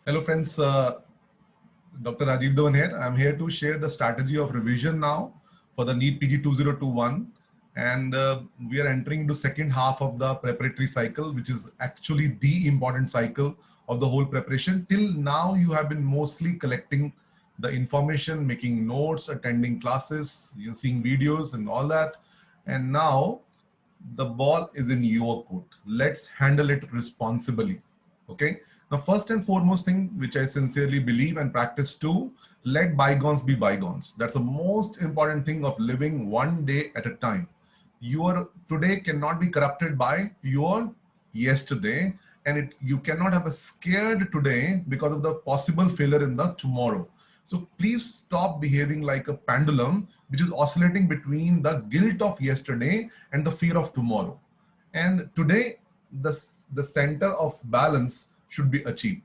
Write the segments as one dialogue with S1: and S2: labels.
S1: Hello friends, Dr. Rajiv Dhawan here. I'm here to share the strategy of revision now for the NEET PG 2021, and we are entering into second half of the preparatory cycle, which is actually the important cycle of the whole preparation. Till now you have been mostly collecting the information, making notes, attending classes, seeing videos and all that, and now the ball is in your court. Let's handle it responsibly. Okay. Now, first and foremost thing, which I sincerely believe and practice too, let bygones be bygones. That's the most important thing of living one day at a time. Your today cannot be corrupted by your yesterday, and you cannot have a scared today because of the possible failure in the tomorrow. So please stop behaving like a pendulum, which is oscillating between the guilt of yesterday and the fear of tomorrow. And today, the center of balance should be achieved.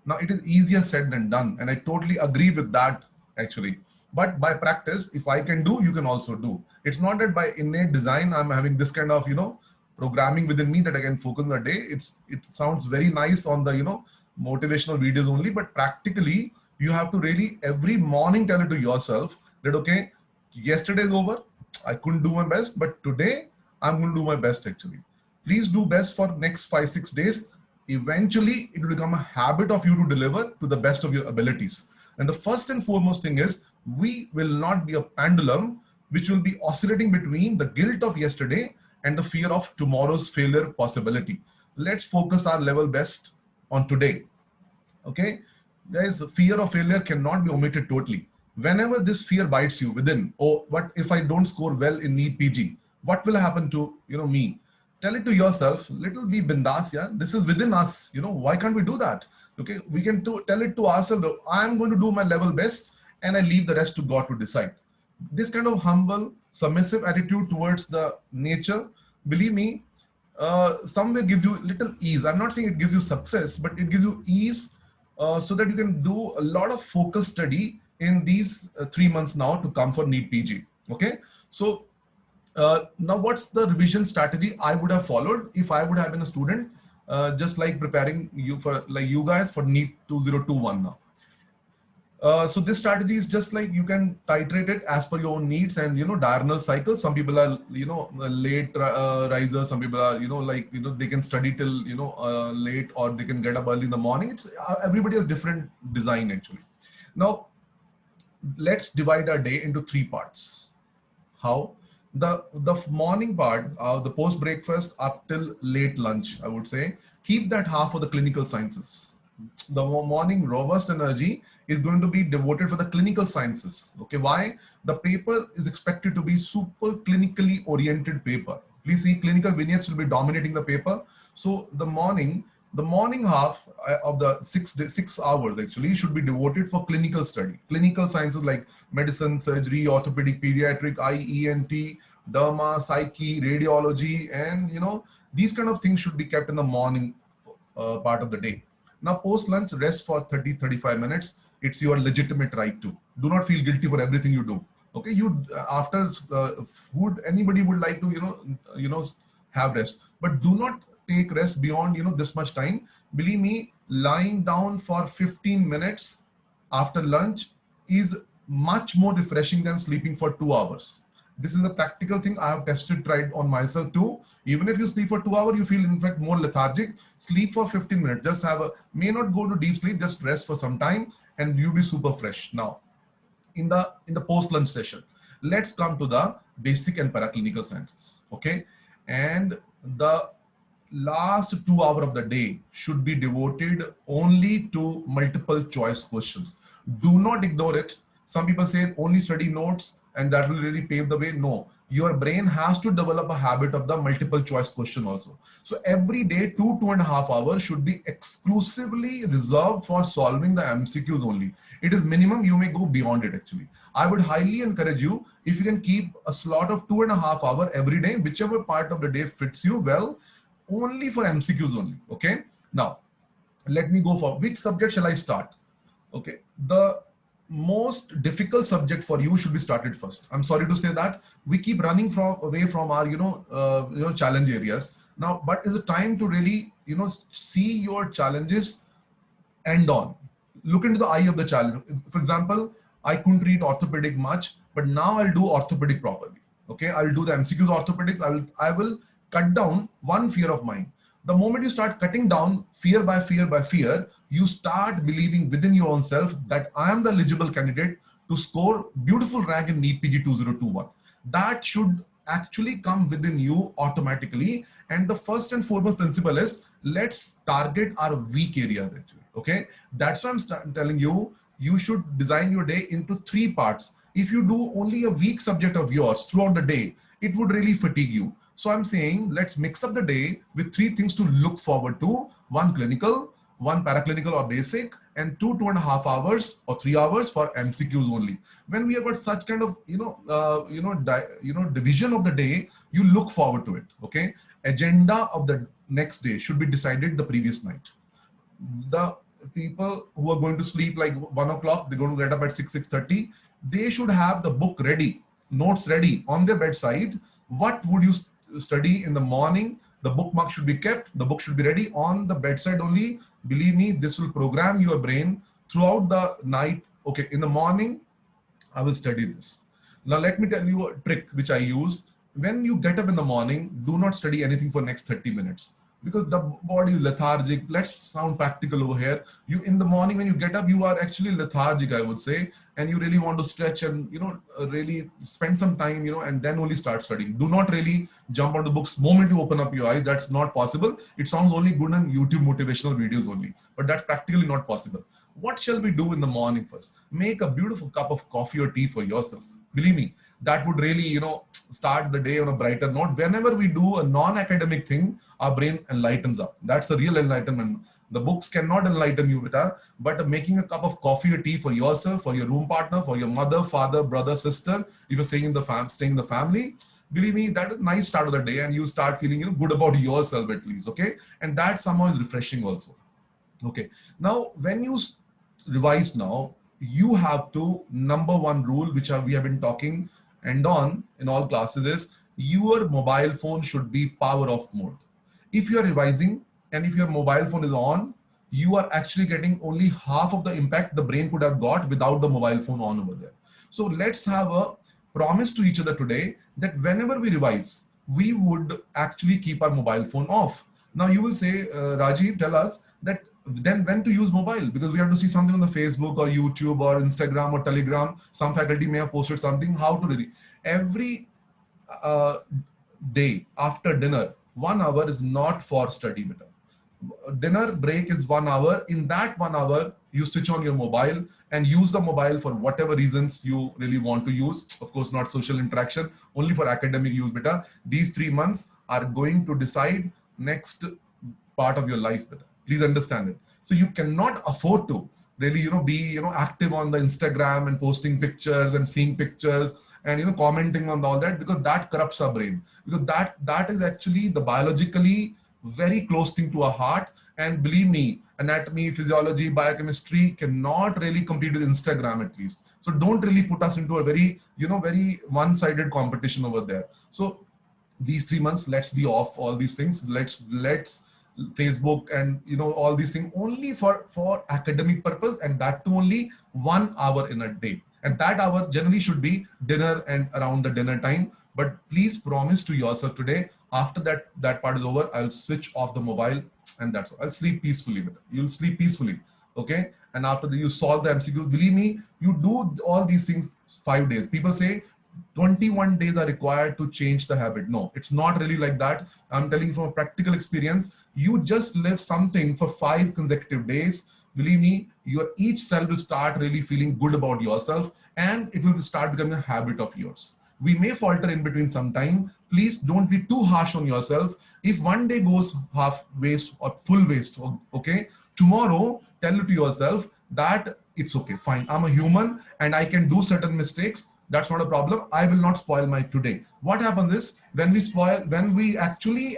S1: Now, it is easier said than done, and I totally agree with that actually. But by practice, if I can do, you can also do. It's not that by innate design I'm having this kind of programming within me that I can focus on the day. It sounds very nice on the motivational videos only, but practically you have to really every morning tell it to yourself that okay, yesterday is over, I couldn't do my best, but today I'm going to do my best actually. Please do best for next 5 6 days. Eventually it will become a habit of you to deliver to the best of your abilities. And the first and foremost thing is we will not be a pendulum which will be oscillating between the guilt of yesterday and the fear of tomorrow's failure possibility. Let's focus our level best on today. Okay, guys, the fear of failure cannot be omitted totally. Whenever this fear bites you within, oh, what if I don't score well in NEET PG? What will happen to me? Tell it to yourself. Little be bindas, yeah. This is within us. Why can't we do that? Okay, we can tell it to ourselves. I am going to do my level best, and I leave the rest to God to decide. This kind of humble, submissive attitude towards the nature, believe me, somewhere gives you little ease. I'm not saying it gives you success, but it gives you ease so that you can do a lot of focus study in these 3 months now to come for NEET PG. Okay, so now what's the revision strategy I would have followed if I would have been a student, just like preparing you for like you guys for NEET 2021 now. So this strategy is just like you can titrate it as per your own needs and diurnal cycle. Some people are late risers. Some people are they can study till late, or they can get up early in the morning. It's everybody has different design actually. Now let's divide our day into three parts. How? The morning part, the post breakfast up till late lunch, I would say, keep that half for the clinical sciences. The morning robust energy is going to be devoted for the clinical sciences. Okay, why? The paper is expected to be super clinically oriented paper. Please see, clinical vignettes will be dominating the paper. So the morning half of the 6 hours actually should be devoted for clinical study, clinical sciences like medicine, surgery, orthopedic, pediatric, eye, ENT, derma, psyche, radiology, and these kind of things should be kept in the morning part of the day. Now, post lunch, rest for 30 35 minutes. It's your legitimate right to. Do not feel guilty for everything you do. Okay, you after food, anybody would like to have rest, but do not take rest beyond this much time. Believe me, lying down for 15 minutes after lunch is much more refreshing than sleeping for 2 hours. This is a practical thing I have tested, tried on myself too. Even if you sleep for 2 hours, you feel in fact more lethargic. Sleep for 15 minutes. Just may not go to deep sleep, just rest for some time and you'll be super fresh. Now, in the post lunch session, let's come to the basic and paraclinical sciences. Okay, and the last 2 hours of the day should be devoted only to multiple choice questions. Do not ignore it. Some people say only study notes and that will really pave the way. No, your brain has to develop a habit of the multiple choice question also. So every day, 2.5 hours should be exclusively reserved for solving the MCQs only. It is minimum, you may go beyond it actually. I would highly encourage you, if you can keep a slot of 2.5 hours every day, whichever part of the day fits you well, only for MCQs only. Okay. Now, let me go for which subject shall I start? Okay. The most difficult subject for you should be started first. I'm sorry to say that we keep running away from our challenge areas now, but it's a time to really see your challenges end on. Look into the eye of the child. For example, I couldn't read orthopedic much, but now I'll do orthopedic properly. Okay, I'll do the MCQs orthopedics. I will cut down one fear of mine. The moment you start cutting down fear by fear by fear, you start believing within your own self that I am the eligible candidate to score beautiful rank in NEET PG 2021. That should actually come within you automatically. And the first and foremost principle is, let's target our weak areas actually. Okay, that's why I'm telling you, you should design your day into three parts. If you do only a weak subject of yours throughout the day, it would really fatigue you. So I'm saying, let's mix up the day with three things to look forward to: one clinical, one paraclinical or basic, and 2.5 hours or 3 hours for MCQs only. When we have got such kind of division of the day, you look forward to it. Okay, agenda of the next day should be decided the previous night. The people who are going to sleep like 1 o'clock, they're going to get up at 6:30. They should have the book ready, notes ready on their bedside. What would you study in the morning? The bookmark should be kept. The book should be ready on the bedside only. Believe me, this will program your brain throughout the night. Okay, in the morning, I will study this. Now, let me tell you a trick which I use. When you get up in the morning, do not study anything for next 30 minutes because the body is lethargic. Let's sound practical over here. You, in the morning, when you get up, you are actually lethargic, I would say, and you really want to stretch and, really spend some time, and then only start studying. Do not really jump on the books moment you open up your eyes. That's not possible. It sounds only good on YouTube motivational videos only, but that's practically not possible. What shall we do in the morning first? Make a beautiful cup of coffee or tea for yourself. Believe me, that would really, start the day on a brighter note. Whenever we do a non-academic thing, our brain enlightens up. That's the real enlightenment. The books cannot enlighten you, but making a cup of coffee or tea for yourself, for your room partner, for your mother, father, brother, sister, if you're staying in the family, believe me, that is a nice start of the day, and you start feeling, good about yourself at least. Okay, and that somehow is refreshing also. Okay, now when you revise now, you have to, number one rule, which we have been talking and on in all classes, is your mobile phone should be power off mode. If you are revising and if your mobile phone is on, you are actually getting only half of the impact the brain could have got without the mobile phone on over there. So let's have a promise to each other today that whenever we revise, we would actually keep our mobile phone off. Now you will say, Rajiv, tell us that then when to use mobile, because we have to see something on the Facebook or YouTube or Instagram or Telegram. Some faculty may have posted something. How to really? Every day after dinner, 1 hour is not for study. Dinner break is 1 hour. In that 1 hour, you switch on your mobile and use the mobile for whatever reasons you really want to use. Of course, not social interaction, only for academic use. These 3 months are going to decide next part of your life. Please understand it. So you cannot afford to really, be, active on the Instagram and posting pictures and seeing pictures and, commenting on all that, because that corrupts our brain. Because that is actually the biologically very close thing to our heart. And believe me, anatomy, physiology, biochemistry cannot really compete with Instagram at least. So don't really put us into a very, very one-sided competition over there. So these 3 months, let's be off all these things. Let's Facebook and all these things only for academic purpose, and that too only 1 hour in a day, and that hour generally should be dinner and around the dinner time. But please promise to yourself today, after that part is over, I'll switch off the mobile, and that's all. I'll sleep peacefully. You'll sleep peacefully. Okay, and after you solve the MCQ, believe me, you do all these things 5 days. People say 21 days are required to change the habit. No, it's not really like that. I'm telling you from a practical experience. You just live something for 5 consecutive days. Believe me, your each cell will start really feeling good about yourself, and it will start becoming a habit of yours. We may falter in between sometime. Please don't be too harsh on yourself. If one day goes half waste or full waste, okay, tomorrow tell it to yourself that it's okay, fine. I'm a human and I can do certain mistakes. That's not a problem. I will not spoil my today. What happens is when we actually,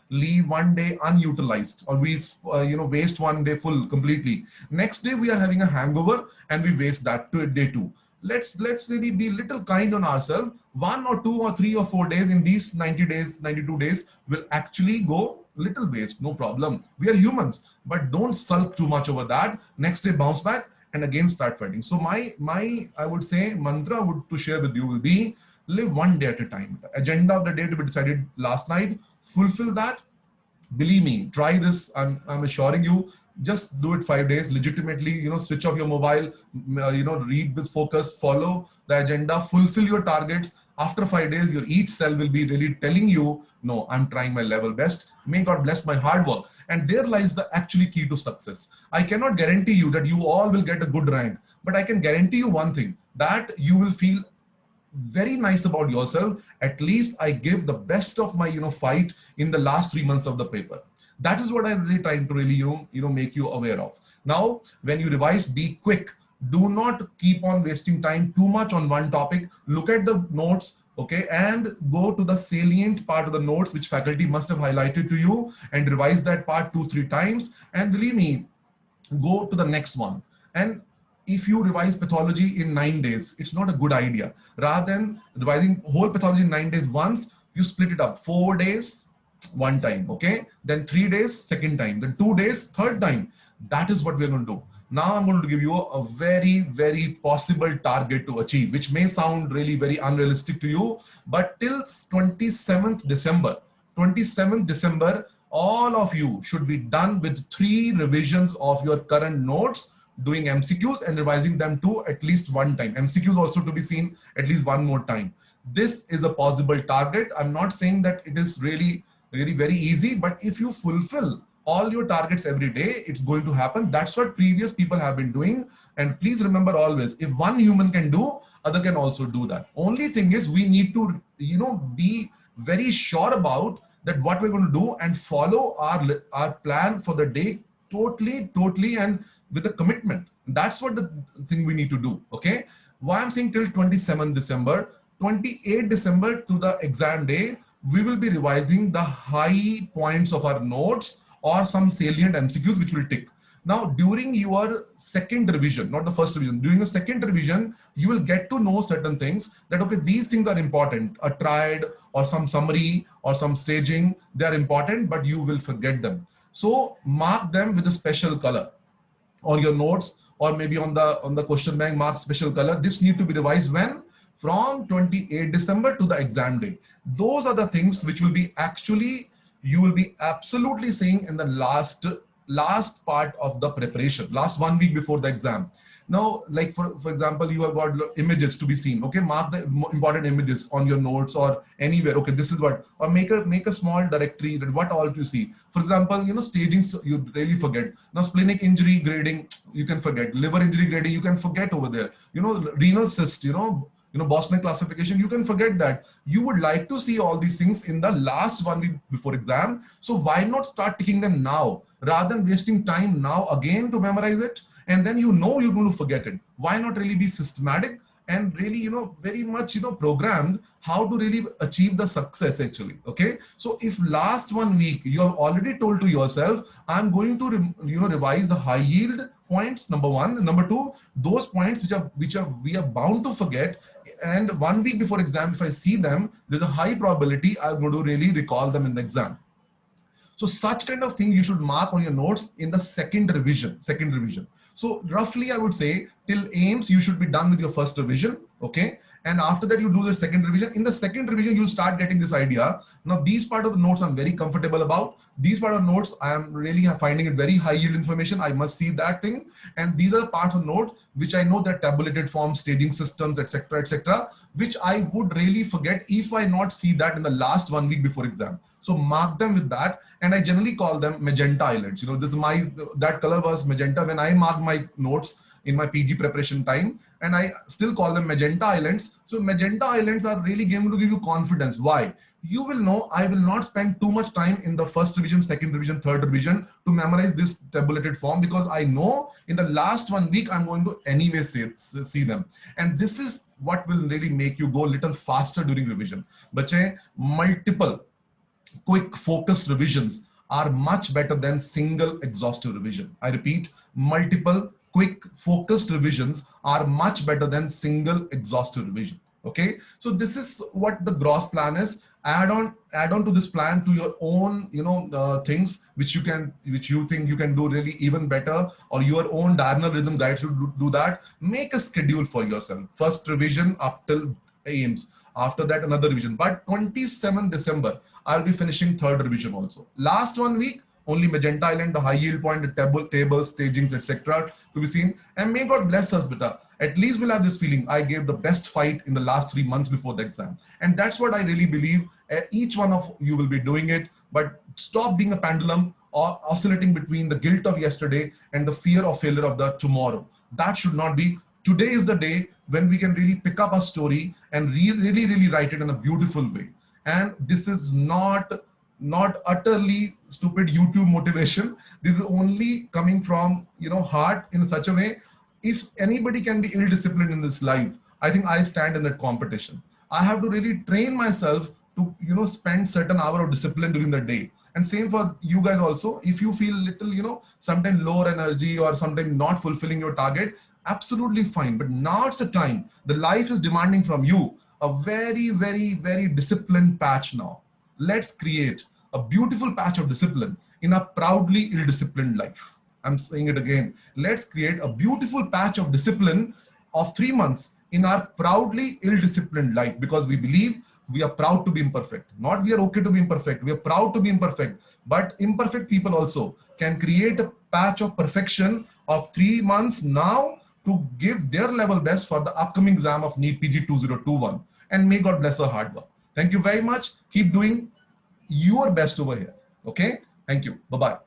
S1: leave one day unutilized, or we, waste one day full completely. Next day we are having a hangover and we waste that to day 2. Let's really be little kind on ourselves. 1 or 2 or 3 or 4 days in these 90 days, 92 days will actually go little waste, no problem. We are humans, but don't sulk too much over that. Next day, bounce back and again start fighting. So my I would say mantra would to share with you will be live one day at a time. Agenda of the day to be decided last night, fulfill that. Believe me, try this. I'm assuring you, just do it 5 days legitimately, switch off your mobile, read with focus, follow the agenda, fulfill your targets. After 5 days, your each cell will be really telling you, no, I'm trying my level best. May God bless my hard work. And there lies the actually key to success. I cannot guarantee you that you all will get a good rank, but I can guarantee you one thing, that you will feel very nice about yourself. At least I give the best of my fight in the last 3 months of the paper. That is what I'm really trying to really make you aware of. Now when you revise, be quick. Do not keep on wasting time too much on one topic. Look at the notes, okay, and go to the salient part of the notes which faculty must have highlighted to you, and revise that part 2-3 times, and believe me, go to the next one. And if you revise pathology in 9 days, it's not a good idea. Rather than revising whole pathology in 9 days once, you split it up. 4 days, one time, okay? Then 3 days, second time. Then 2 days, third time. That is what we're going to do. Now I'm going to give you a very, very possible target to achieve, which may sound really very unrealistic to you, but till 27th December, all of you should be done with 3 revisions of your current notes, doing MCQs and revising them to at least one time. MCQs also to be seen at least one more time. This is a possible target. I'm not saying that it is really very easy, but if you fulfill all your targets every day, it's going to happen. That's what previous people have been doing. And please remember always, if one human can do, other can also do that. Only thing is we need to, be very sure about that what we're going to do and follow our plan for the day totally and with a commitment. That's what the thing we need to do. Okay. Why I'm saying till 27th December, 28th December to the exam day, we will be revising the high points of our notes or some salient MCQs which will tick. Now, during your second revision, not the first revision, during the second revision, you will get to know certain things that, okay, these things are important. A triad or some summary or some staging, they are important, but you will forget them. So mark them with a special color on your notes, or maybe on the question bank, mark special color. This need to be revised when? From 28 December to the exam day. Those are the things which will be actually, you will be absolutely seeing in the last part of the preparation, last 1 week before the exam. Now, like for example, you have got images to be seen. Okay, mark the important images on your notes or anywhere. Okay, this is what, or make a small directory that what all you see. For example, staging, you really forget. Now, splenic injury grading, you can forget. Liver injury grading, you can forget over there. Renal cyst, Boston classification, you can forget that. You would like to see all these things in the last 1 week before exam. So why not start ticking them now rather than wasting time now again to memorize it? And then you're going to forget it. Why not really be systematic and really, very much, programmed how to really achieve the success actually. Okay. So if last 1 week you have already told to yourself, I'm going to, revise the high yield points, number one. Number two, those points which we are bound to forget. And 1 week before exam, if I see them, there's a high probability I'm going to really recall them in the exam. So such kind of thing you should mark on your notes in the second revision. So roughly I would say till AIIMS, you should be done with your first revision. Okay. And after that, you do the second revision. In the second revision, you start getting this idea. Now, these part of the notes I'm very comfortable about. These part of notes, I am really finding it very high yield information. I must see that thing. And these are the parts of note, which I know that tabulated form, staging systems, etc., which I would really forget if I not see that in the last 1 week before exam. So mark them with that. And I generally call them magenta islands. That color was magenta when I mark my notes in my PG preparation time, and I still call them magenta islands. So magenta islands are really going to give you confidence. Why? You will know I will not spend too much time in the first revision, second revision, third revision to memorize this tabulated form, because I know in the last 1 week, I'm going to anyway see them. And this is what will really make you go a little faster during revision. Bache, multiple quick focused revisions are much better than single exhaustive revision. I repeat, multiple quick focused revisions are much better than single exhaustive revision. Okay. So this is what the gross plan is. add on to this plan to your own, things which you think you can do really even better, or your own diurnal rhythm guides you to do that. Make a schedule for yourself. First revision up till AIMS. After that, another revision. But 27 December, I'll be finishing third revision also. Last 1 week, only Magenta Island, the high yield point, the table stagings, etc. to be seen. And may God bless us, beta. At least we'll have this feeling, I gave the best fight in the last 3 months before the exam. And that's what I really believe. Each one of you will be doing it. But stop being a pendulum or oscillating between the guilt of yesterday and the fear of failure of the tomorrow. That should not be. Today is the day when we can really pick up a story and really write it in a beautiful way. And this is not utterly stupid YouTube motivation. This is only coming from, heart in such a way. If anybody can be ill-disciplined in this life, I think I stand in that competition. I have to really train myself to, spend certain hour of discipline during the day. And same for you guys also. If you feel little, sometimes lower energy or sometimes not fulfilling your target, absolutely fine. But now it's the time. The life is demanding from you a very disciplined patch now. Let's create a beautiful patch of discipline in a proudly ill-disciplined life. I'm saying it again. Let's create a beautiful patch of discipline of 3 months in our proudly ill-disciplined life, because we believe we are proud to be imperfect. Not we are okay to be imperfect. We are proud to be imperfect. But imperfect people also can create a patch of perfection of 3 months now to give their level best for the upcoming exam of NEET PG 2021. And may God bless our hard work. Thank you very much. Keep doing your best over here. Okay? Thank you. Bye-bye.